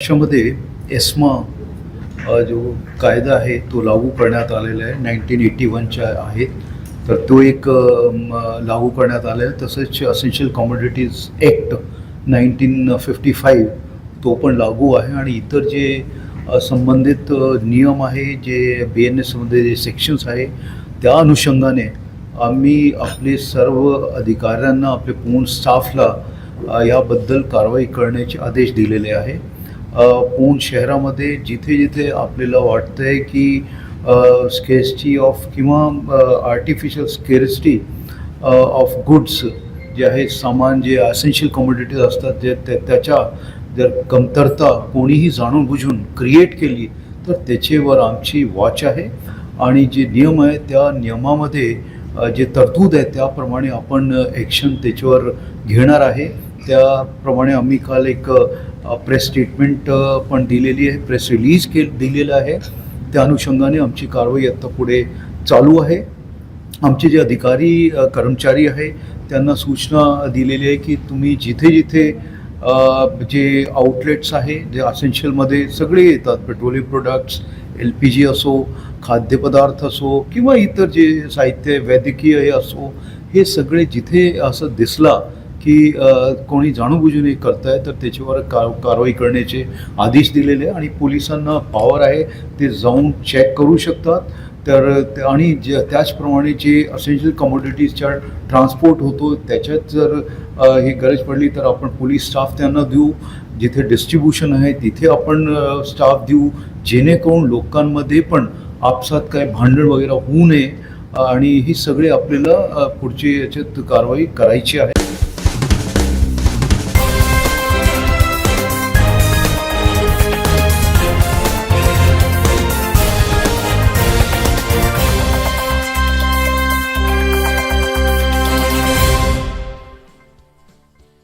देशामध्ये एस्मा जो कायदा आहे तो लागू करण्यात आलेला आहे 1981च्या आहेत. तर तो एक लागू करण्यात आला आहे. तसंच असेन्शियल कमोडिटीज ॲक्ट 1955 तो पण लागू आहे आणि इतर जे संबंधित नियम आहे जे BNSमध्ये जे सेक्शन्स आहे त्या अनुषंगाने आम्ही आपले सर्व अधिकाऱ्यांना आपले पूर्ण स्टाफला याबद्दल कारवाई करण्याचे आदेश दिलेले आहे. पूर्ण शहरामध्ये जिथे जिथे आपल्याला वाटतं आहे की स्केर्सिटी ऑफ किंवा आर्टिफिशियल स्केर्सिटी ऑफ गुड्स जे आहेत, सामान जे असेन्शियल कमोडिटीज असतात जे त्याच्या जर कमतरता कोणीही जाणून बुजून क्रिएट केली तर त्याच्यावर आमची वॉच आहे आणि जे नियम आहे त्या नियमामध्ये जे तरतूद आहे त्याप्रमाणे आपण ॲक्शन त्याच्यावर घेणार आहे. त्याप्रमाणे आम्ही काल एक प्रेस स्टेटमेंट पण दिलेली आहे, प्रेस रिलीज दिलेलं आहे. त्या अनुषंगाने आमची कारवाई आता पुढे चालू आहे. आमचे जे अधिकारी कर्मचारी आहे त्यांना सूचना दिलेली आहे की तुम्ही जिथे जिथे जे आउटलेट्स आहे जे असेन्शियलमध्ये सगळे येतात, पेट्रोलियम प्रोडक्ट्स, LPG असो, खाद्यपदार्थ असो किंवा इतर जे साहित्य वैद्यकीय हे असो, हे सगळे जिथे असं दिसला की कोणी जाणूनबुजून हे करताय तर त्याच्यावर कारवाई करण्याचे आदेश दिलेले आहे आणि पोलिसांना पॉवर आहे ते जाऊन चेक करू शकतात. तर आणि त्याचप्रमाणे जे असेन्शियल कमोडिटीजच्या ट्रान्सपोर्ट होतो त्याच्यात जर ही गरज पडली तर आपण पोलीस स्टाफ त्यांना देऊ. जिथे डिस्ट्रीब्युशन आहे तिथे आपण स्टाफ देऊ, जेणेकरून लोकांमध्ये पण आपसात काय भांडण वगैरे होऊ नये आणि ही सगळे आपल्याला पुढची याच्यात कारवाई करायची आहे.